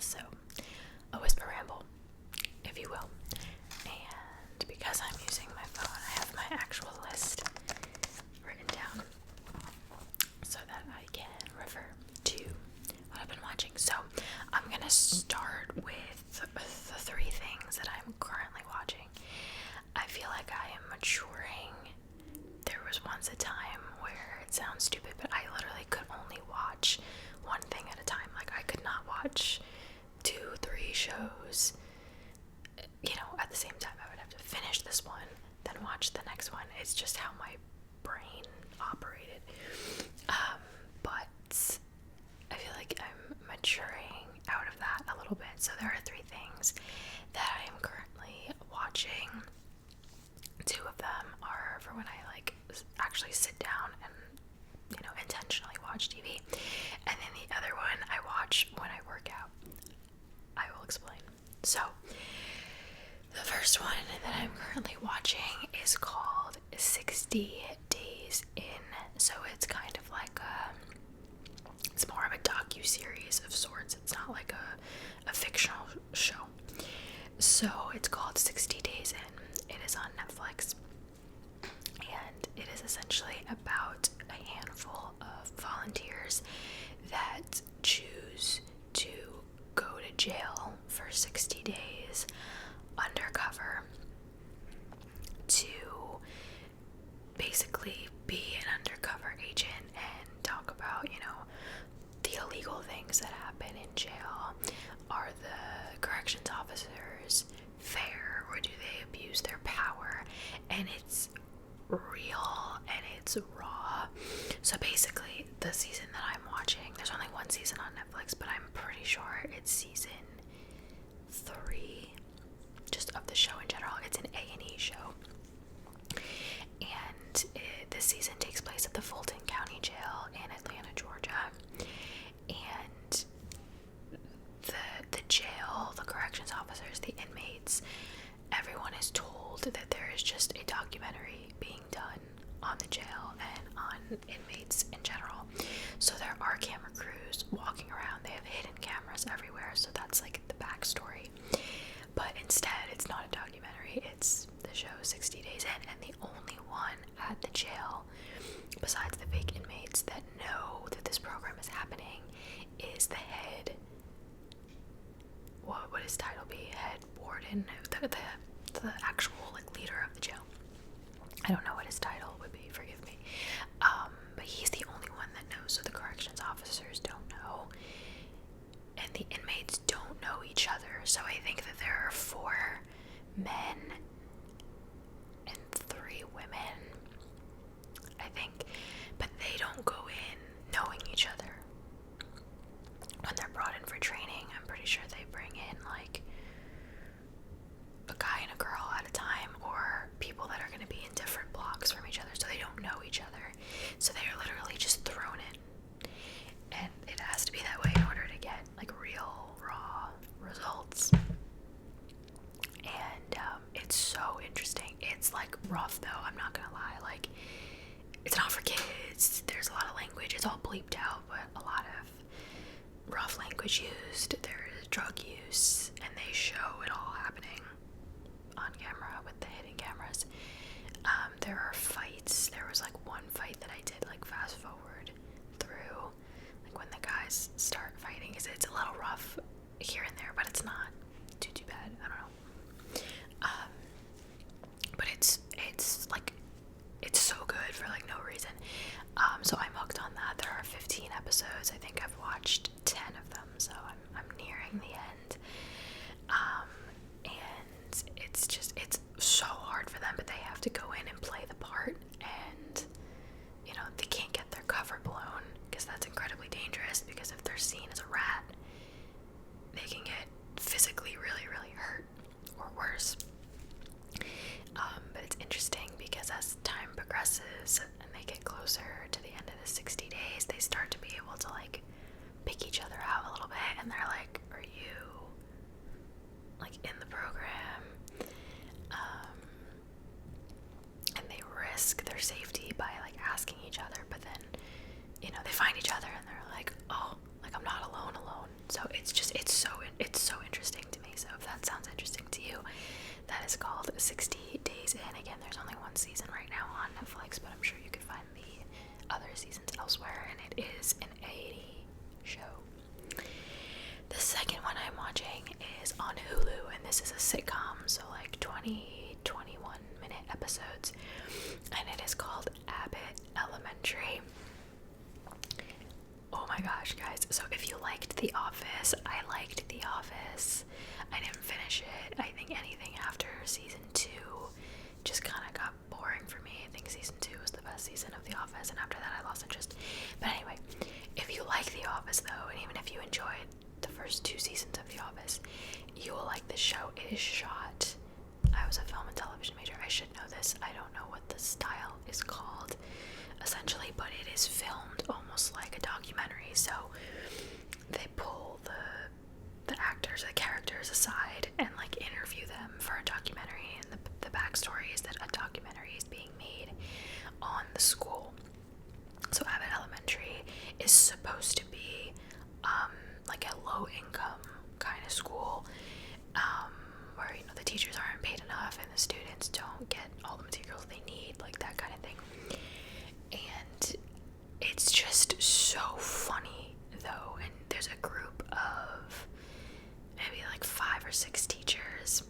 So, a whisper ramble, if you will. And because I'm using my phone, I have my actual list written down so that I can refer to what I've been watching. So, I'm gonna start with the 3 things that I'm currently watching. I feel like I am maturing. There was once a time where, it sounds stupid, but I literally could only watch one thing at a time. Like, I could not watch 2-3 shows, at the same time. I would have to finish this one, then watch the next one. It's just how my brain operated. But I feel like I'm maturing out of that a little bit. So there are 3 things that I am currently watching. 2 of them are for when I actually sit down and intentionally watch TV, and then the other one I watch when I work out. I will explain. So the first one that I'm currently watching is called 60 Days In. So it's kind of like it's more of a docu-series of sorts. It's not like a fictional show. So it's called 60 Days In. It is on Netflix, and it is essentially about a handful of volunteers that choose to go to jail for 60 days undercover to basically be an undercover agent and talk about, the illegal things that happen in jail. Are the corrections officers fair, or do they abuse their power? And it's real and it's raw. So basically, the season that I'm watching, there's only one season on Netflix, but I'm pretty sure it's season 3, just of the show in general. It's an A&E show, and this season takes place at the Fulton County Jail in Atlanta, Georgia. And the jail, the corrections officers, the inmates, everyone is told that there is just a documentary being done on the jail and on inmates in general. So there are camera crews walking around. They have hidden cameras everywhere, so that's like the backstory. But instead, it's not a documentary. It's the show 60 Days In, and the only one at the jail, besides the fake inmates, that know that this program is happening is the head. What would his title be? Head warden, the actual leader of the jail. I don't know what his title would be, forgive me. But he's the only one that knows, so the corrections officers don't know. And the inmates don't know each other. So I think that there are 4 men and 3 women, I think. But they don't go in knowing each other. When they're brought in for training, I'm pretty sure they bring in a guy and a girl at a time, or people that are going to be in different blocks from each other, so they don't know each other. So they are literally just thrown in, and it has to be that way in order to get real raw results. And it's so interesting. It's rough though, I'm not gonna lie. It's not for kids. There's a lot of language. It's all bleeped out, but a lot of rough language used. There is drug use, and they show it all happening on camera with the hidden cameras. There are fights. There was one fight that I did fast forward through, when the guys start fighting. It's a little rough here and there, but it's not too bad. I don't know. But it's so good for no reason. So I'm hooked on that. There are 15 episodes. I think I've watched 10 of them, so I'm nearing the end. And it's so hard for them, but they have to go in and play the part, and they can't get their cover blown, because that's incredibly dangerous, because if they're seen as a rat, they can get physically really, really hurt, or worse. But it's interesting because as time progresses and they get closer to the end of the 60 days, they start to be able to pick each other out a little bit, and they're like, are you in the program? And they risk their safety by asking each other, but then they find each other and they're like, oh, I'm not alone. So it's so 60 days in. Again, there's only one season right now on Netflix, but I'm sure you could find the other seasons elsewhere, and it is an 80 show. The second one I'm watching is on Hulu, and this is a sitcom, so like 21 minute episodes, and it is called Abbott Elementary. Oh my gosh, guys. So if you liked The Office, I liked The Office. I didn't finish it. I think anything after season 2 just kind of got boring for me. I think season 2 was the best season of The Office, and after that I lost interest. But anyway, if you like The Office though, and even if you enjoyed the first 2 seasons of The Office, you will like this show. It is shot. I was a film and television major. I should know this. I don't know what the style is called essentially, but it is filmed almost like a documentary. So they pull the actors, the characters aside and like interview them for a documentary, and the backstory is that a documentary is being made on the school. So Abbott Elementary is supposed to be like a low income kind of school, where the teachers aren't paid enough and the students don't get all the materials they need, like that kind of thing. And it's just so funny though, and there's a group of maybe like 5 or 6 teachers,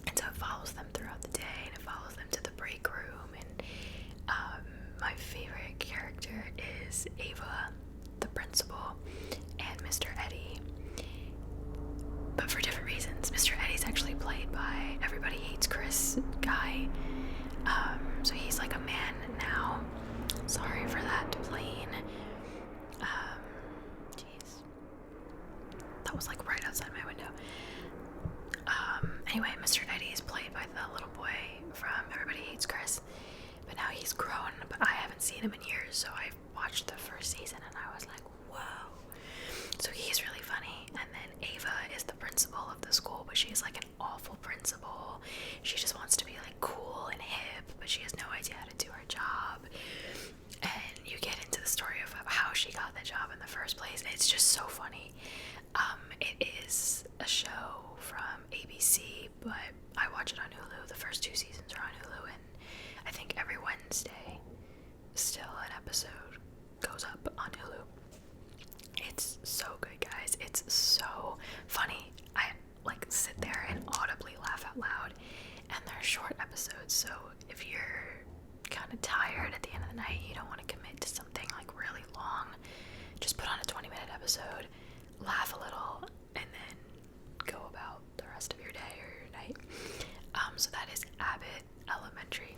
and so it follows them throughout the day, and it follows them to the break room. And my favorite character is Ava, the principal, and Mr. Eddie, but for different reasons. Mr. Eddie's actually played by Everybody Hates Chris guy, so he's like a man now. Sorry for that plane. Jeez, that was like right outside my window. Anyway, Mr. Eddie is played by the little boy from Everybody Hates Chris, but now he's grown, but I haven't seen him in years, so I watched the first season and I was like, whoa. So he's really funny. And then Ava is the principal of the school, but she's like an awful principal. She just wants to be like cool and hip, but she has no idea how to do her job. And you get into the story of how she got the job in the first place. It's just so funny. It is a show from ABC, but I watch it on Hulu. The first 2 seasons are on Hulu, and I think every Wednesday still an episode goes up on Hulu. It's so good, guys. It's so funny. I like sit there and audibly laugh out loud, and they're short episodes, so if you're kind of tired at the end of the night, you don't want to commit to something like really long, just put on a 20-minute episode, laugh a little, and then go about the rest of your day or your night. So that is Abbott Elementary.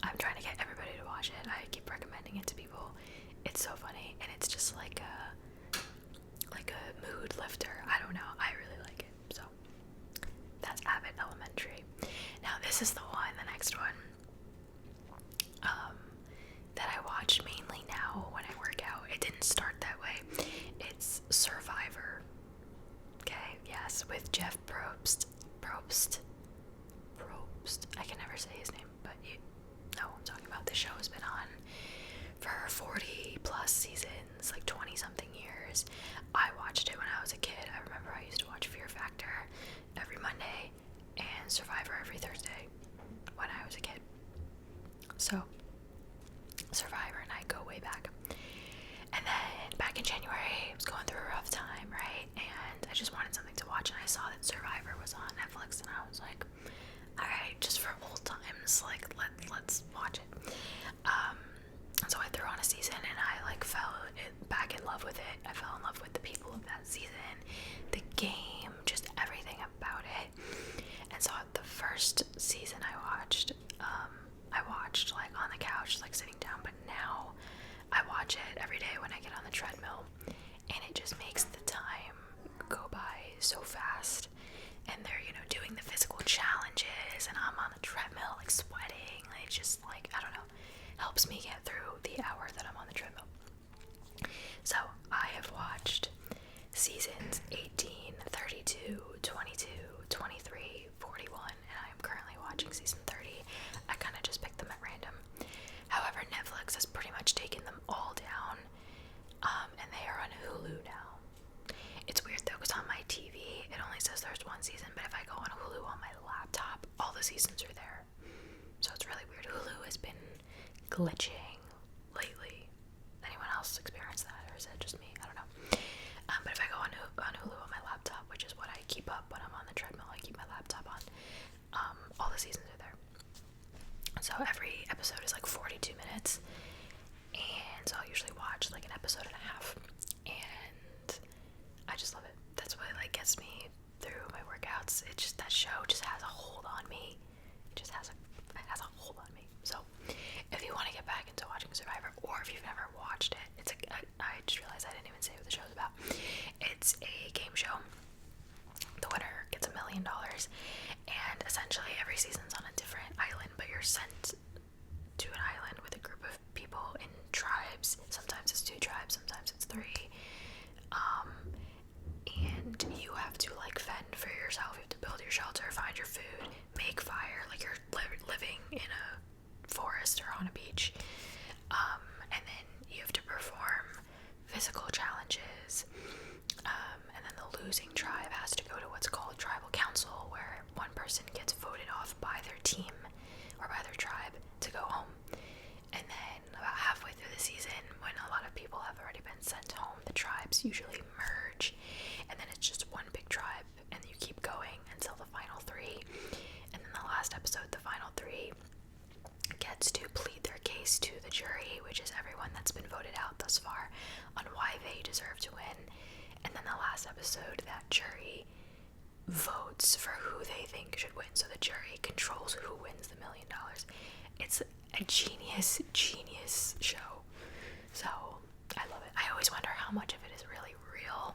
I'm trying to get everybody to watch it. I keep recommending it to people. It's so funny, and it's just like a mood lifter. I don't know. I really like it. So that's Abbott Elementary. Now this is the next one that I watch mainly now when I work out. It didn't start that way. It's Survivor. Okay, yes, with Jeff Probst. I can never say his name, but you know what I'm talking about. The show has been on for 40 plus seasons, like 20 something years. I watched it when I was a kid. I remember I used to watch Fear Factor every Monday and Survivor every Thursday when I was a kid. So Survivor and I go way back. And then back in January, I was going through a rough time, right? And I just wanted something to watch, and I saw that Survivor was on Netflix, and I was like, alright, just for old times, like let's watch it. And so I threw on a season, and I like fell back in love with it. I fell in love with the people of that season, the game, just everything about it. And so the first season I watched like on the couch, like sitting down, but now I watch it every day when I get on the treadmill, and it just makes the time go by so fast. And they're, doing the physical challenges, and I'm on the treadmill, like sweating. It just, like, I don't know, helps me get through the hour that I'm on the treadmill. So I have watched seasons 18, 32, 22, 23, 41, and I am currently watching season 30. I kind of just picked them at random. However, Netflix has pretty much taken them all down, and they are on Hulu now. It's weird though, because on my TV it only says there's one season, but if I go on Hulu on my glitching lately. Anyone else experience that, or is it just me? I don't know. But if I go on Hulu on my laptop, which is what I keep up when I'm on the treadmill, I keep my laptop on. All the seasons are there. So every episode is like 42 minutes, and so I'll usually watch like an episode and a half, and I just love it. That's what like gets me through my workouts. It just, that show just has a hold on me. It just has a hold on me. So if you want to get back into watching Survivor, or if you've never watched it, it's I just realized I didn't even say what the show's about. It's a game show. The winner gets $1 million, and essentially every season's on a different island, but you're sent to an island with a group of people in tribes. Sometimes it's 2 tribes, sometimes it's 3. And you have to like fend for yourself. You have to build your shelter, find your food, make fire, like you're living in a forest or on a beach. And then you have to perform physical challenges. And then the losing tribe has to go to what's called tribal council, where one person gets voted off by their team or by their tribe to go home. And then about halfway through the season, when a lot of people have already been sent home, the tribes usually merge, and then it's just one big tribe, and you keep going until the final 3. And then the last episode, the final 3 gets to plead their case to the jury, which is everyone that's been voted out thus far, on why they deserve to win. And then the last episode, that jury votes for who they think should win. So the jury controls who wins the $1 million. It's a genius show. So I love it. I always wonder how much of it is really real.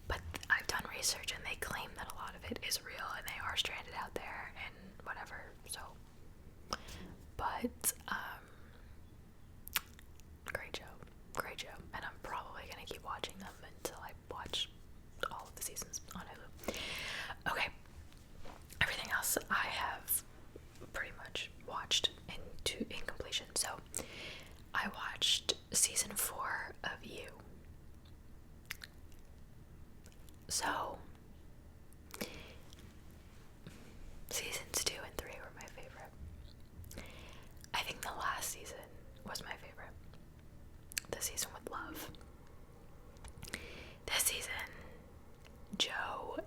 But I've done research, and they claim that a lot of it is real, and they are stranded out there and whatever. So, but great show, and I'm probably gonna keep watching them until I watch all of the seasons on Hulu. Okay, everything else I have pretty much watched in completion. So I watched season 4 of You. So seasons 2 and 3 were my favorite. I think the last season was my favorite. The season with love. This season, Joe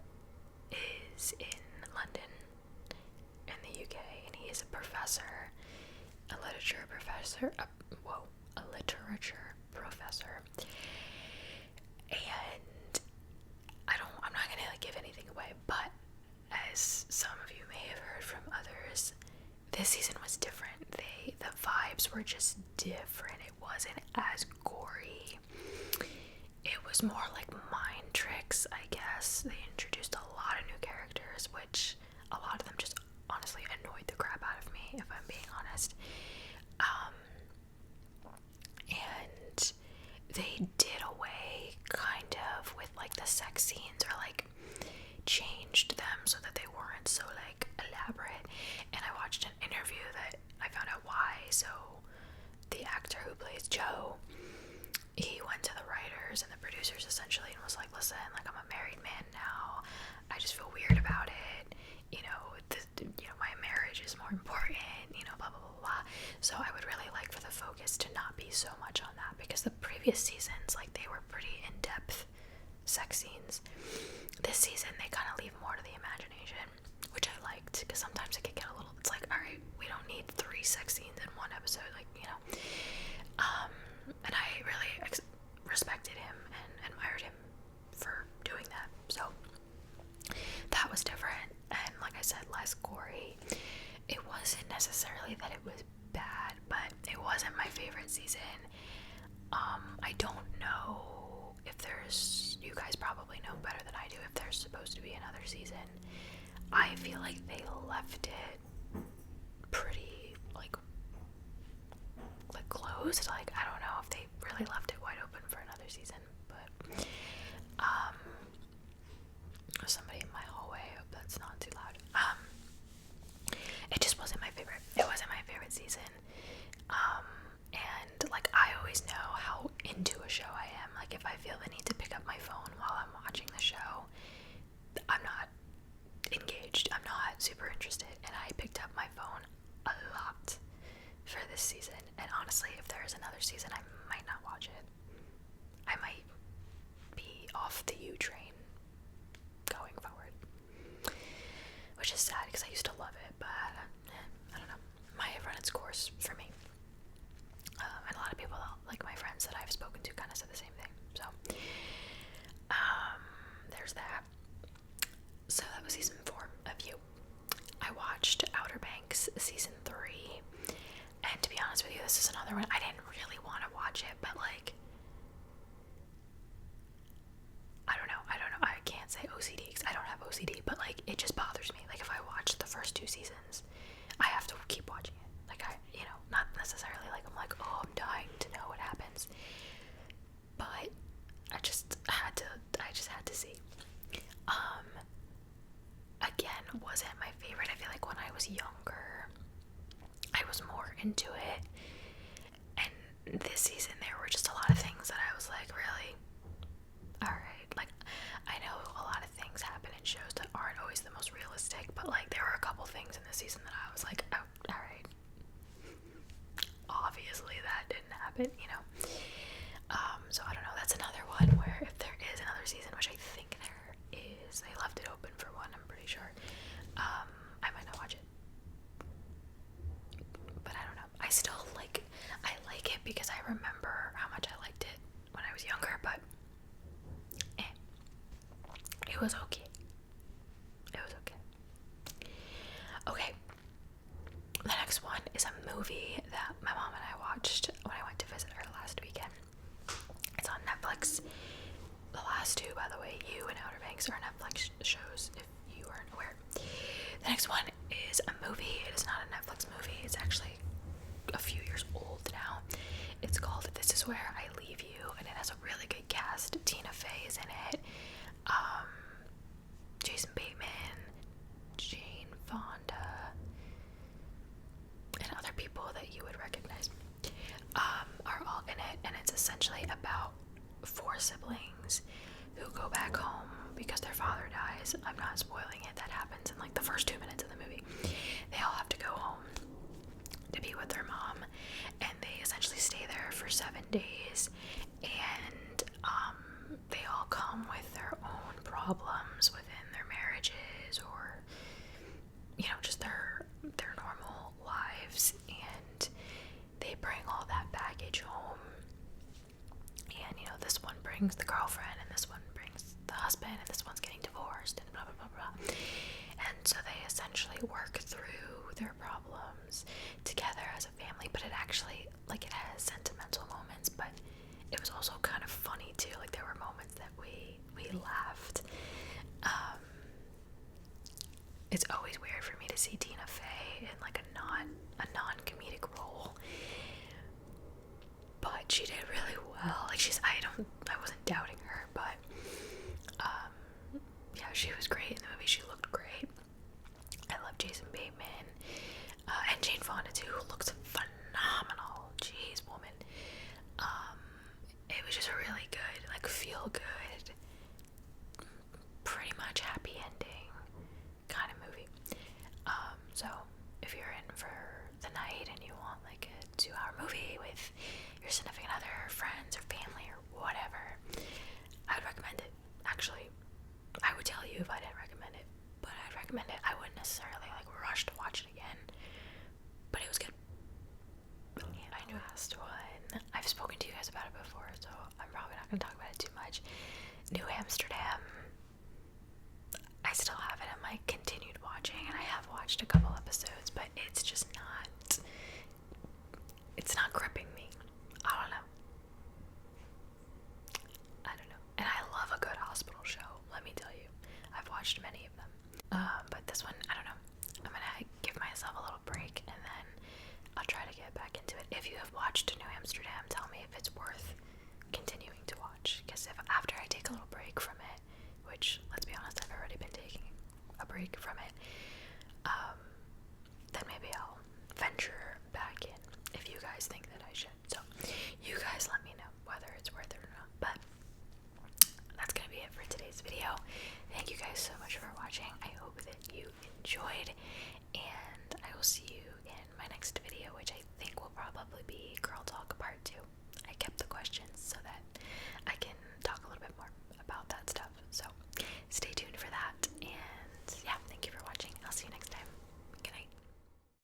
is in London, in the UK, and he is a professor, a literature professor, and I'm not gonna give anything away, but as some of you may have heard from others, this season was different. The vibes were just different. It wasn't as gory. It was more like mind tricks, I guess. They introduced a lot of new characters, which a lot of them just honestly annoyed the crap out of me, if I'm being honest. And they did away kind of with like the sex scenes, or like changed them so that they weren't so like elaborate. And I watched an interview that I found out why. So the actor who plays Joe, he went to the writers and the producers essentially and was like, listen, like, I'm a married man now, I just feel weird about it, my marriage is more important, blah blah blah blah. So I would really like for the focus to not be so much on that, because the previous seasons, like, they were pretty in-depth sex scenes. This season they kind of leave more to the imagination, which I liked, because sometimes it could get a little, it's like, alright, we don't need 3 sex scenes in one episode, and I really respected him and admired him for doing that. So that was different, and like I said, less gory. It wasn't necessarily that it was bad, but it wasn't my favorite season. I don't know if there's, you guys probably know better than I do, if there's supposed to be another season. I feel like they left it pretty like closed. Like, I don't know if they really left it wide open for another season, but there's somebody in my hallway. I hope that's not too loud. It just wasn't my favorite. It wasn't my favorite season. And like, I always know how into a show I am. Like, if I feel the need to pick up my phone while I'm watching the show, I'm not engaged. I'm not super interested. And I picked up my phone a lot for this season, and seasons, I have to keep watching it. Like, not necessarily like I'm like, oh, I'm dying to know what happens, but I just had to see. Again, wasn't my favorite. I feel like when I was younger, I was more into it, and this season there were just a lot of things that I was like, really? Alright, like, I know a lot of things happen in shows that aren't always the most realistic, but like, there were a couple things in this season that I was like, oh, alright, obviously that didn't happen, so I don't know, that's another one where if there is another season, which I think there is, they left it open for one, I'm pretty sure, I might not watch it, but I don't know, I like it because I remember how much I liked it when I was younger, but it was okay. It was okay. Okay. The next one is a movie that my mom and I watched when I went to visit her last weekend. It's on Netflix. The last two, by the way, You and Outer Banks, are Netflix shows, if you weren't aware. The next one is a movie. It is not a Netflix movie. It's actually a few years old now. It's called This Is Where I Leave You, and it has a really good cast. Tina Fey is in it. Jason Bateman, Jane Fonda, and other people that you would recognize are all in it, and it's essentially about 4 siblings who go back home because their father dies. I'm not spoiling it. That happens in like the first 2 minutes of the movie. They all have to go home to be with their mom, and they essentially stay there for 7 days, and they all come with their own problems within their marriages, or just their normal lives, and they bring all that baggage home. And this one brings the girlfriend, and this one brings the husband, and this one's getting divorced, and blah blah blah blah. And so they essentially work through their problems together as a family. But it actually, like, it has sentimental moments, but it was also kind of funny too. Like, there were moments that we laughed. It's always weird for me to see Tina Fey in like a non-comedic role, but she did really well. Like, I wasn't doubting her, but yeah, she was great in the movie. She looked great. I love Jason Bateman, and Jane Fonda too, who looks phenomenal. Jeez, woman. It was just a really good, like, feel good, pretty much happy ending kind of movie. So if you're in for the night and you want like a 2-hour movie with your significant other, friends, or family, or whatever, I would recommend it. Actually, I would tell you if I didn't recommend it, but I'd recommend it. I wouldn't necessarily like rush to watch it again, but it was good. And I knew last one. I've spoken to you guys about it before, so I'm probably not going to talk about it too much. New Amsterdam. I still have it in my continued watching, and I have watched a couple episodes, but it's just not gripping me. I don't know. And I love a good hospital show, let me tell you. I've watched many of them. But this one, I don't know. I'm gonna give myself a little break, and then I'll try to get back into it. If you have watched New Amsterdam, tell me if it's worth continuing to watch, because if after I take a little break from it, which, let's be honest, I've already been taking a break from it, then maybe I'll venture back in if you guys think that I should. So you guys let me know whether it's worth it or not. But that's gonna be it for today's video. Thank you guys so much for watching. I hope that you enjoyed,